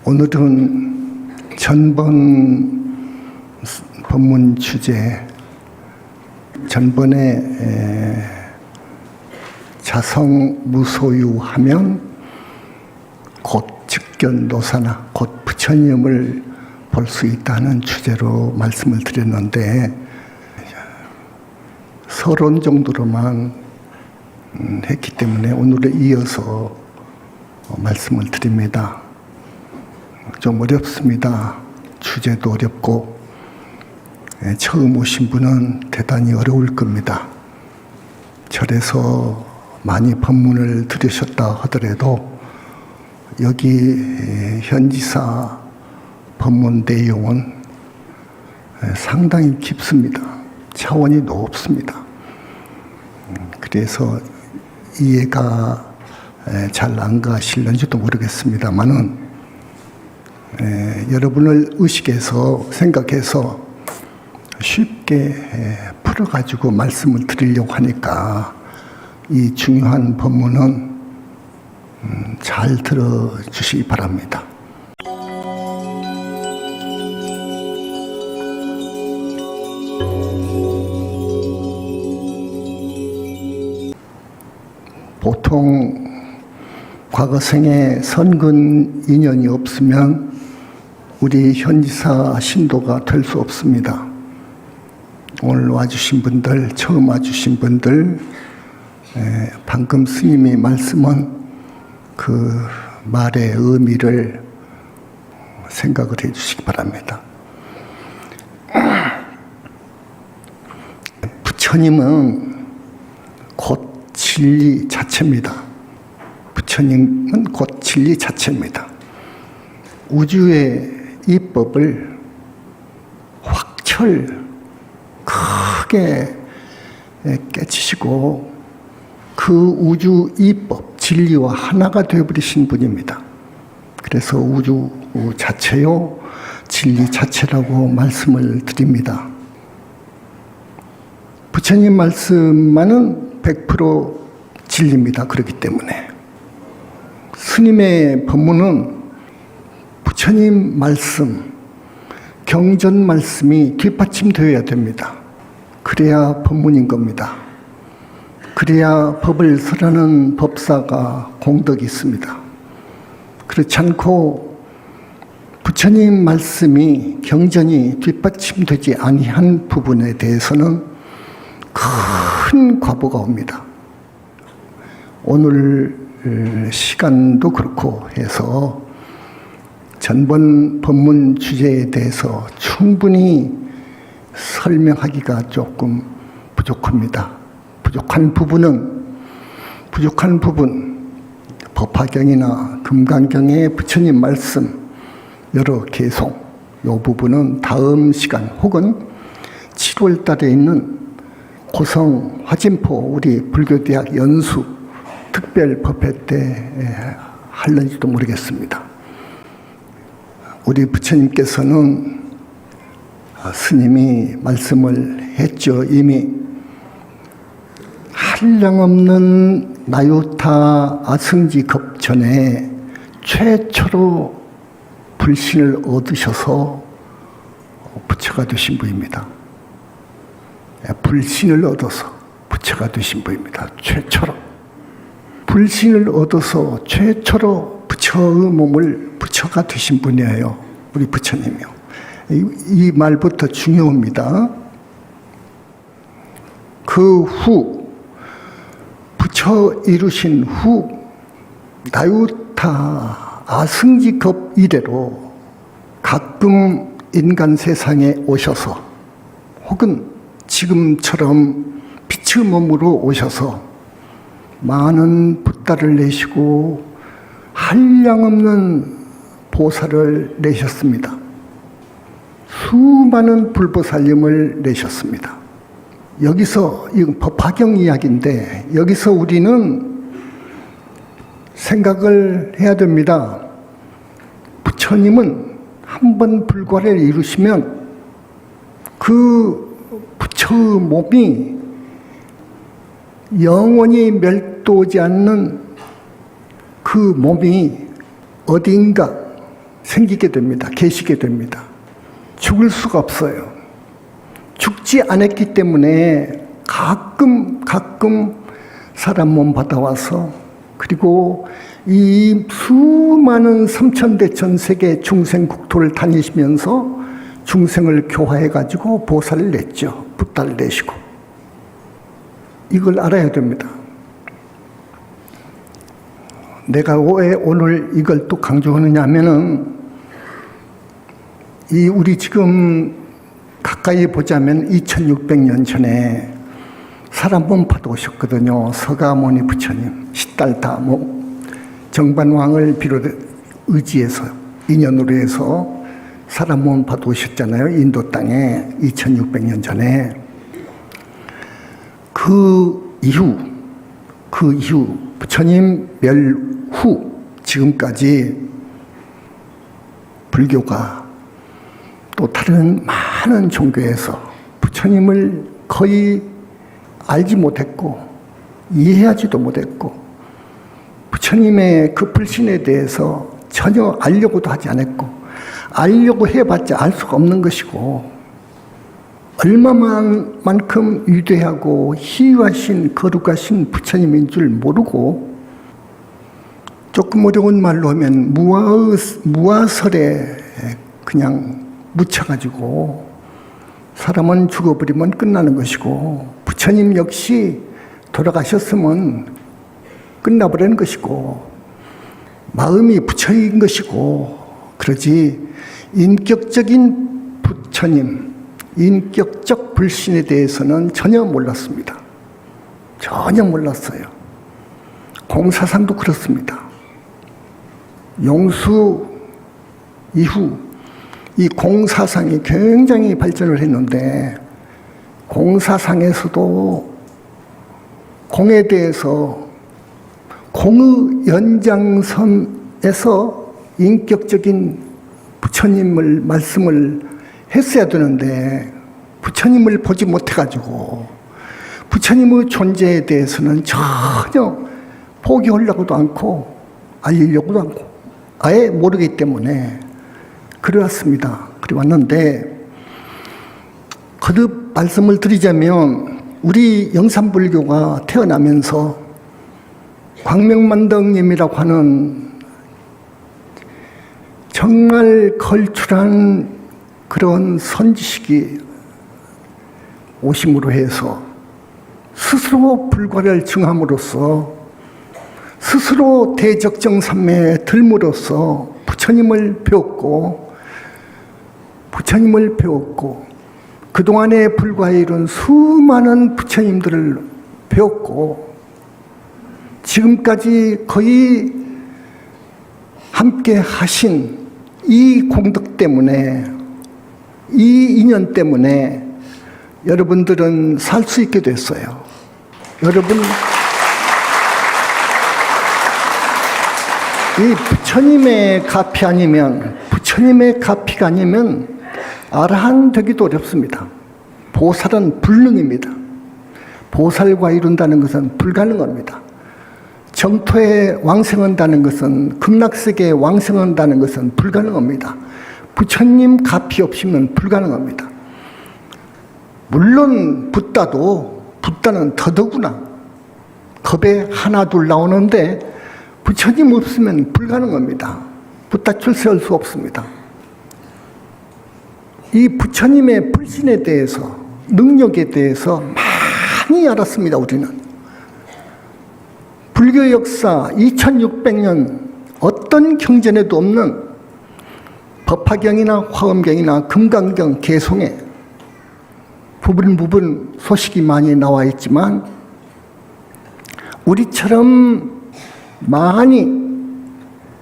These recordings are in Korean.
오늘은 전번 법문 주제, 전번에 자성무소유하면 곧 즉견노사나 곧 부처님을 볼 수 있다는 주제로 말씀을 드렸는데, 서론 정도로만 했기 때문에 오늘에 이어서 말씀을 드립니다. 좀 어렵습니다. 주제도 어렵고 처음 오신 분은 대단히 어려울 겁니다. 절에서 많이 법문을 들으셨다 하더라도 여기 현지사 법문 내용은 상당히 깊습니다. 차원이 높습니다. 그래서 이해가 잘 안 가실는지도 모르겠습니다만은 여러분을 의식해서 생각해서 쉽게 풀어가지고 말씀을 드리려고 하니까 이 중요한 법문은 잘 들어주시기 바랍니다. 보통 과거생에 선근 인연이 없으면 우리 현지사 신도가 될 수 없습니다. 오늘 와주신 분들, 처음 와주신 분들, 방금 스님이 말씀한 그 말의 의미를 생각을 해 주시기 바랍니다. 부처님은 곧 진리 자체입니다. 부처님은 곧 진리 자체입니다. 우주의 이법을 확철 크게 깨치시고 그 우주 이법, 진리와 하나가 되어버리신 분입니다. 그래서 우주 자체요, 진리 자체라고 말씀을 드립니다. 부처님 말씀만은 100% 진리입니다. 그렇기 때문에 스님의 법문은 부처님 말씀, 경전 말씀이 뒷받침되어야 됩니다. 그래야 법문인 겁니다. 그래야 법을 설하는 법사가 공덕이 있습니다. 그렇지 않고 부처님 말씀이, 경전이 뒷받침되지 아니한 부분에 대해서는 큰 과보가 옵니다. 오늘 시간도 그렇고 해서 전번 법문 주제에 대해서 충분히 설명하기가 조금 부족합니다. 부족한 부분, 법화경이나 금강경의 부처님 말씀 여러 개송, 이 부분은 다음 시간 혹은 7월 달에 있는 고성 화진포 우리 불교대학 연수 특별 법회 때 할는지도 모르겠습니다. 우리 부처님께서는 스님이 말씀을 했죠. 이미 한량없는 나유타 아승지 겁전에 최초로 불신을 얻으셔서 부처가 되신 분입니다. 불신을 얻어서 부처가 되신 분입니다. 최초로. 불신을 얻어서 최초로 부처의 몸을 부처가 되신 분이에요. 우리 부처님이요. 이 말부터 중요합니다. 그 후, 부처 이루신 후, 나유타 아승지급 이래로 가끔 인간 세상에 오셔서 혹은 지금처럼 빛의 몸으로 오셔서 많은 붓다를 내시고 한량없는 보살을 내셨습니다. 수많은 불보살님을 내셨습니다. 여기서 이건 법화경 이야기인데 여기서 우리는 생각을 해야 됩니다. 부처님은 한번 불과를 이루시면 그 부처의 몸이 영원히 멸도하지 않는 그 몸이 어딘가 생기게 됩니다. 계시게 됩니다. 죽을 수가 없어요. 죽지 않았기 때문에 가끔 사람 몸 받아와서, 그리고 이 수많은 삼천대 전 세계 중생 국토를 다니시면서 중생을 교화해가지고 보살을 냈죠. 붓다를 내시고. 이걸 알아야 됩니다. 내가 왜 오늘 이걸 또 강조하느냐 하면은, 우리 지금 가까이 보자면 2600년 전에 사람 몸 받아오셨거든요. 서가모니 부처님, 시달타 정반왕을 의지해서, 인연으로 해서 사람 몸 받아오셨잖아요. 인도 땅에 2600년 전에. 그 이후 부처님 멸 후 지금까지 불교가 또 다른 많은 종교에서 부처님을 거의 알지 못했고 이해하지도 못했고, 부처님의 그 불신에 대해서 전혀 알려고도 하지 않았고, 알려고 해봤자 알 수가 없는 것이고, 얼마만큼 위대하고 희유하신 거룩하신 부처님인 줄 모르고, 조금 어려운 말로 하면 무아설에 그냥 묻혀가지고 사람은 죽어버리면 끝나는 것이고, 부처님 역시 돌아가셨으면 끝나버리는 것이고, 마음이 부처인 것이고, 그러지 인격적인 부처님, 인격적 불신에 대해서는 전혀 몰랐습니다. 전혀 몰랐어요. 공사상도 그렇습니다. 용수 이후 이 공사상이 굉장히 발전을 했는데, 공사상에서도 공에 대해서 공의 연장선에서 인격적인 부처님을 말씀을 했어야 되는데, 부처님을 보지 못해가지고 부처님의 존재에 대해서는 전혀 포기하려고도 않고 알리려고도 않고 아예 모르기 때문에 그래왔습니다. 그래왔는데, 거듭 말씀을 드리자면, 우리 영산불교가 태어나면서 광명만덕님이라고 하는 정말 걸출한 그런 선지식이 오심으로 해서 스스로 불과를 증함으로써, 스스로 대적정삼매에 들므로써 부처님을 배웠고, 그동안에 불과에 이룬 수많은 부처님들을 배웠고, 지금까지 거의 함께 하신 이 공덕 때문에, 이 인연 때문에 여러분들은 살 수 있게 됐어요. 여러분, 이 부처님의 가피 아니면, 부처님의 가피가 아니면 아라한 되기도 어렵습니다. 보살은 불능입니다. 보살과 이룬다는 것은 불가능합니다. 정토에 왕생한다는 것은, 극락세계에 왕생한다는 것은 불가능합니다. 부처님 가피 없이는 불가능합니다. 물론 붓다는 더더구나 겁에 하나 둘 나오는데, 부처님 없으면 불가능합니다. 붓다 출세할 수 없습니다. 이 부처님의 불신에 대해서, 능력에 대해서 많이 알았습니다. 우리는 불교 역사 2600년 어떤 경전에도 없는 법화경이나 화엄경이나 금강경 개송에 부분 소식이 많이 나와 있지만, 우리처럼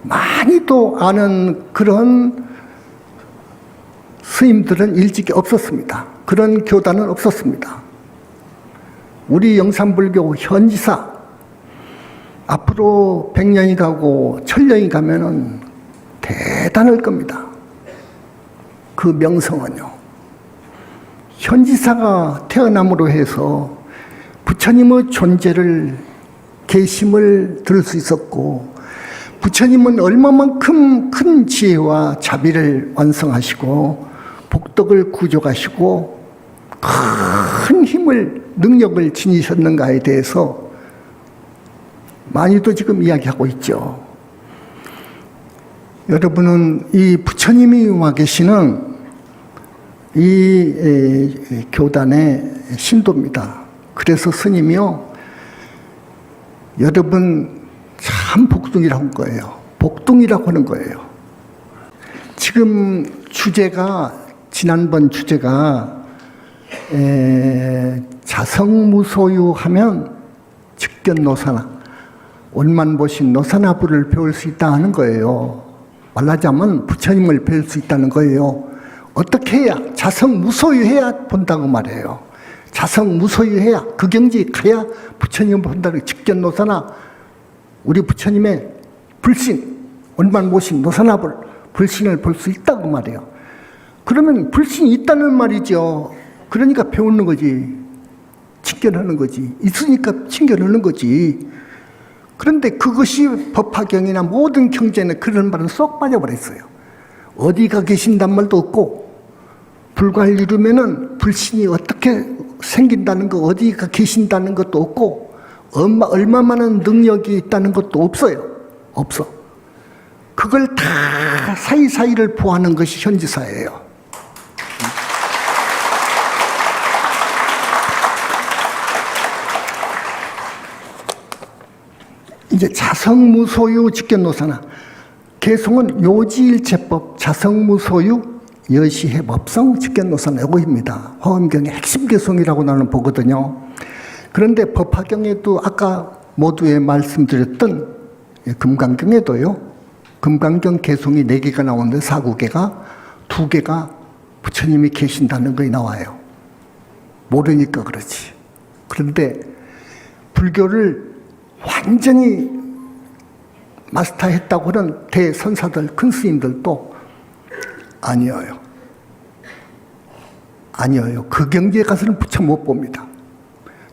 많이도 아는 그런 스님들은 일찍이 없었습니다. 그런 교단은 없었습니다. 우리 영산불교 현지사, 앞으로 100년이 가고 1000년이 가면은 대단할 겁니다. 그 명성은요. 현지사가 태어남으로 해서 부처님의 존재를, 계심을 들을 수 있었고, 부처님은 얼마만큼 큰 지혜와 자비를 완성하시고 복덕을 구족하시고 큰 힘을 능력을 지니셨는가에 대해서 많이도 지금 이야기하고 있죠. 여러분은 이 부처님이 와 계시는 이 교단의 신도입니다. 그래서 스님이요, 여러분 참 복둥이라고 하는 거예요. 복둥이라고 하는 거예요. 지금 주제가, 지난번 주제가 자성무소유 하면 직견노사나 원만보신 노사나부를 배울 수 있다 하는 거예요. 말하자면 부처님을 배울 수 있다는 거예요. 어떻게 해야? 자성무소유해야 본다고 말해요. 자성무소유해야, 그 경지에 가야 부처님을 본다고. 직견노사나 우리 부처님의 불신, 원만보신 노사나불 불신을 볼 수 있다고 말해요. 그러면 불신이 있다는 말이죠. 그러니까 배우는 거지. 직견하는 거지. 있으니까 직견하는 거지. 그런데 그것이 법화경이나 모든 경제는 그런 말은 쏙 빠져버렸어요. 어디가 계신단 말도 없고, 불과를 이루면은 불신이 어떻게 생긴다는 거, 어디가 계신다는 것도 없고, 얼마만한 능력이 있다는 것도 없어요. 없어. 그걸 다 사이사이를 보하는 것이 현지사예요. 이제 자성무소유 직견노사나, 개송은 요지일체법 자성무소유 여시해법성 직견노사나 이거입니다. 화엄경의 핵심 개송이라고 나는 보거든요. 그런데 법화경에도 아까 모두에 말씀드렸던 금강경에도요, 금강경 개송이 4개가 나오는데 4구개가 2개가 부처님이 계신다는 것이 나와요. 모르니까 그렇지. 그런데 불교를 완전히 마스터했다고 하는 대선사들, 큰 스님들도 아니에요. 아니에요. 그 경지에 가서는 부처 못 봅니다.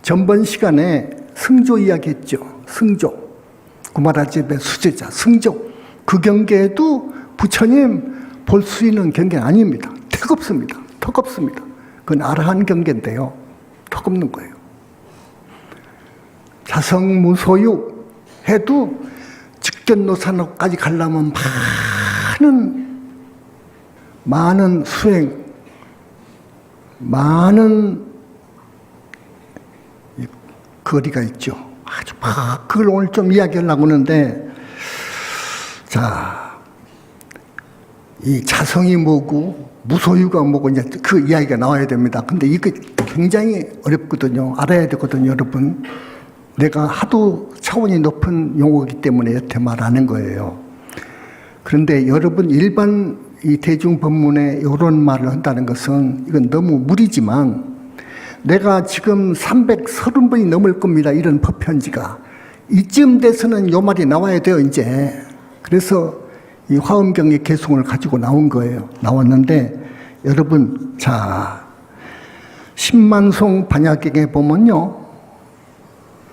전번 시간에 승조 이야기했죠. 승조. 구마라집의 수제자 승조. 그 경계에도 부처님 볼 수 있는 경계는 아닙니다. 턱없습니다. 턱없습니다. 그건 아라한 경계인데요. 턱없는 거예요. 자성무소유 해도 직견노사노까지 가려면 많은 수행, 많은 거리가 있죠. 아주 그걸 오늘 좀 이야기하려고 하는데, 자, 이 자성이 뭐고 무소유가 뭐고 이제 그 이야기가 나와야 됩니다. 근데 이거 굉장히 어렵거든요. 알아야 되거든요, 여러분. 내가 하도 차원이 높은 용어이기 때문에 여태 말하는 거예요. 그런데 여러분 일반 이 대중법문에 이런 말을 한다는 것은 이건 너무 무리지만, 내가 지금 330번이 넘을 겁니다. 이런 법편지가. 이쯤 돼서는 요 말이 나와야 돼요, 이제. 그래서 이 화엄경의 개송을 가지고 나온 거예요. 나왔는데, 여러분, 자, 신만송 반야경에 보면요,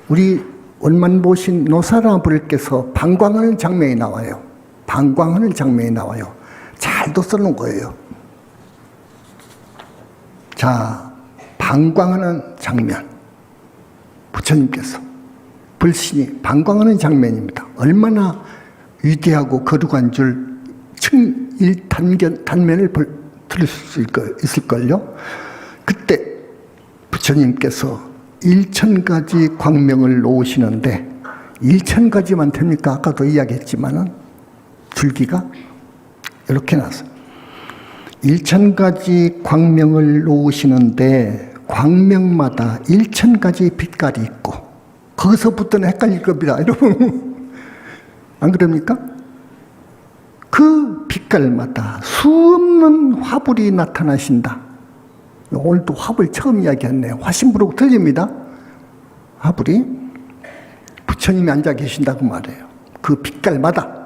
우리 원만보신 노사나불께서 방광하는 장면이 나와요. 방광하는 장면이 나와요. 잘도 써놓은 거예요. 자, 방광하는 장면. 부처님께서 불신이 방광하는 장면입니다. 얼마나 위대하고 거룩한 줄 단면을 들을 수 있을걸요. 그때 부처님께서 1000가지 광명을 놓으시는데, 1000가지만 됩니까? 아까도 이야기했지만은 줄기가 이렇게 나서 1000가지 광명을 놓으시는데, 광명마다 1000가지 빛깔이 있고, 거기서부터는 헷갈릴 겁니다, 여러분. 안 그럽니까? 그 빛깔마다 수없는 화불이 나타나신다. 오늘도 화불 처음 이야기했네요. 화신부록 틀립니다. 화불이 부처님이 앉아 계신다고 말해요. 그 빛깔마다.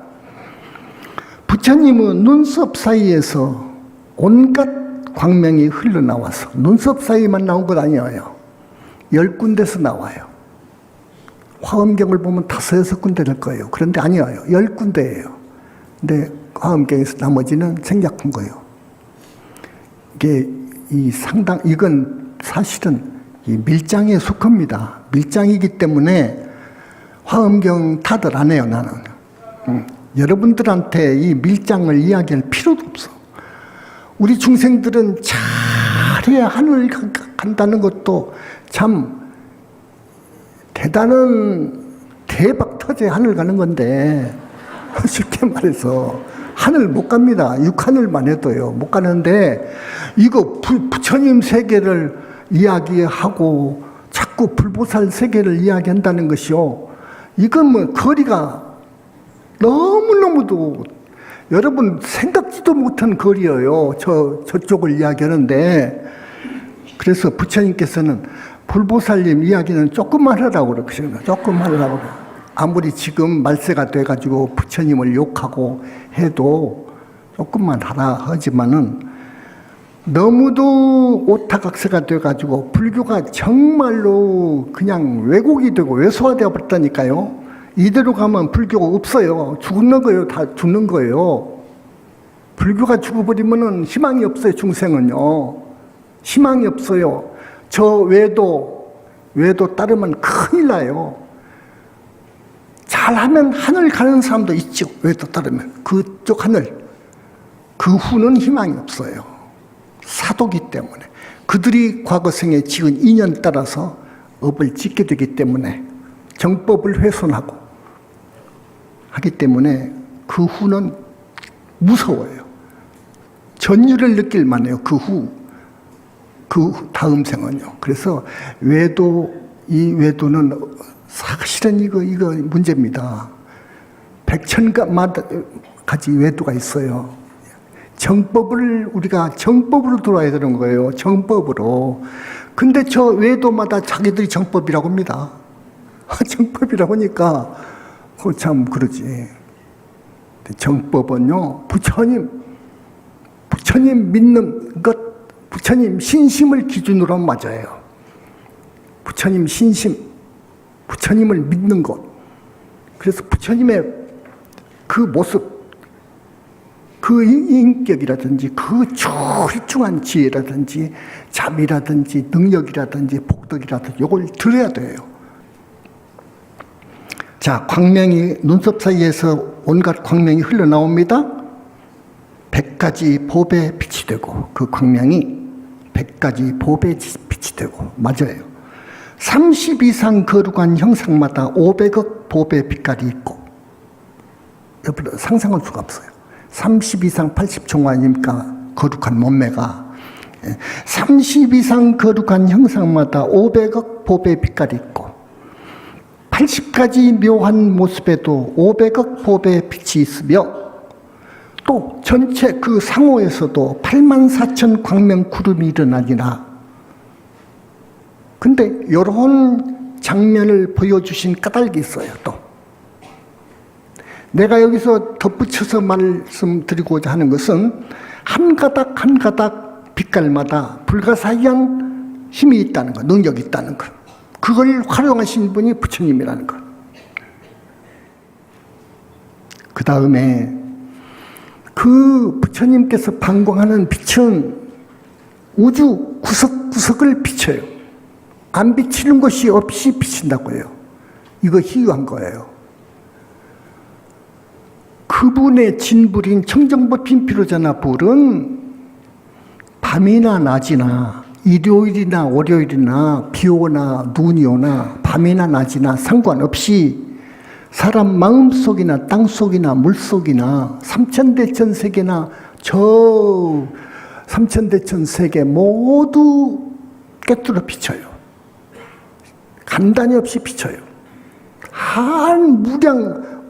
부처님은 눈썹 사이에서 온갖 광명이 흘러나와서, 눈썹 사이만 나온 것 아니에요. 10군데서 나와요. 화엄경을 보면 5, 6군데 될 거예요. 그런데 아니에요. 10군데예요. 근데 화엄경에서 나머지는 생략한 거예요. 이게 이건 사실은 이 밀장에 속합니다. 밀장이기 때문에 화엄경 다들 안 해요, 나는. 여러분들한테 이 밀장을 이야기할 필요도 없어. 우리 중생들은 잘해야 하늘 간다는 것도 참 대단한 대박 터져야 하늘 가는 건데, 쉽게 말해서 하늘 못 갑니다. 육하늘만 해도요, 못 가는데, 이거 부처님 세계를 이야기하고 자꾸 불보살 세계를 이야기한다는 것이요, 이건 뭐 거리가 너무너무도 여러분 생각지도 못한 거리예요. 저쪽을 이야기하는데, 그래서 부처님께서는 불보살님 이야기는 조금만 하라고 그러시는, 조금 하라고. 아무리 지금 말세가 돼가지고 부처님을 욕하고 해도 조금만 하라 하지만은, 너무도 오타각세가 돼가지고 불교가 정말로 그냥 왜곡이 되고 왜소화되어 버렸다니까요. 이대로 가면 불교가 없어요. 죽는 거예요. 다 죽는 거예요. 불교가 죽어버리면은 희망이 없어요. 중생은요. 희망이 없어요. 저 외도 따르면 큰일 나요. 잘하면 하늘 가는 사람도 있죠. 외도 따르면. 그쪽 하늘. 그 후는 희망이 없어요. 사도기 때문에. 그들이 과거생에 지은 인연 따라서 업을 짓게 되기 때문에 정법을 훼손하고 하기 때문에 그 후는 무서워요. 전율을 느낄만 해요. 그 다음 생은요. 그래서 이 외도는 사실은 이거 문제입니다. 100,000가지 외도가 있어요. 우리가 정법으로 들어와야 되는 거예요. 정법으로. 근데 저 외도마다 자기들이 정법이라고 합니다. 정법이라고 하니까 참 그러지. 정법은요, 부처님 믿는 것, 부처님 신심을 기준으로 하면 맞아요. 부처님 신심, 부처님을 믿는 것. 그래서 부처님의 그 모습, 그 인격이라든지 그 출중한 지혜라든지 자비라든지 능력이라든지 복덕이라든지 이걸 들어야 돼요. 자, 광명이 눈썹 사이에서 온갖 광명이 흘러나옵니다. 100가지 법에 빛이 되고, 그 광명이 100가지 법에 빛이 되고, 맞아요. 30 이상 거룩한 형상마다 500억 법의 빛깔이 있고, 여러분 상상할 수가 없어요. 30 이상 80종 아닙니까? 거룩한 몸매가. 30 이상 거룩한 형상마다 500억 법의 빛깔이 있고, 80가지 묘한 모습에도 500억 법의 빛이 있으며, 또 전체 그 상호에서도 84,000 광명 구름이 일어나니라. 근데 이런 장면을 보여주신 까닭이 있어요. 또 내가 여기서 덧붙여서 말씀드리고자 하는 것은 한 가닥 한 가닥 빛깔마다 불가사의한 힘이 있다는 것, 능력이 있다는 것. 그걸 활용하신 분이 부처님이라는 것. 그 다음에 그 부처님께서 방광하는 빛은 우주 구석구석을 비춰요. 안 비치는 것이 없이 비친다고 해요. 이거 희유한 거예요. 그분의 진불인 청정법 빈피로자나 불은 밤이나 낮이나 일요일이나 월요일이나 비 오나 눈이 오나 밤이나 낮이나 상관없이 사람 마음속이나 땅속이나 물속이나 삼천대천 세계나 저 삼천대천 세계 모두 꿰뚫어 비쳐요. 간단히 없이 비쳐요.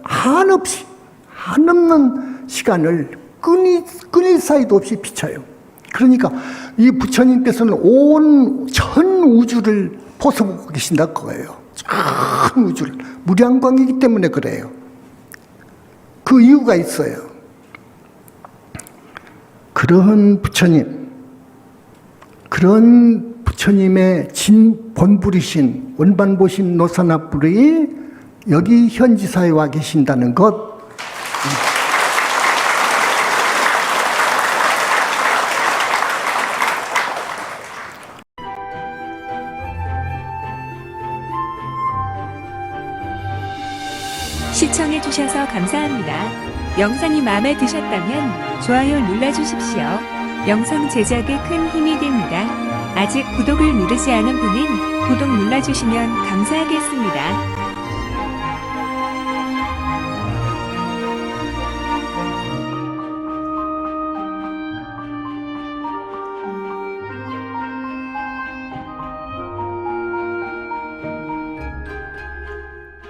한없이 한없는 시간을 끊일 사이도 없이 비쳐요. 그러니까 이 부처님께서는 온 전 우주를 보석하고 계신다 그거예요. 전 우주를. 무량광이기 때문에 그래요. 그 이유가 있어요. 그런 부처님의 본불이신 원반보신 노사나불이 여기 현지사에 와 계신다는 것, 시청해주셔서 감사합니다. 영상이 마음에 드셨다면 좋아요 눌러주십시오. 영상 제작에 큰 힘이 됩니다. 아직 구독을 누르지 않은 분은 구독 눌러주시면 감사하겠습니다.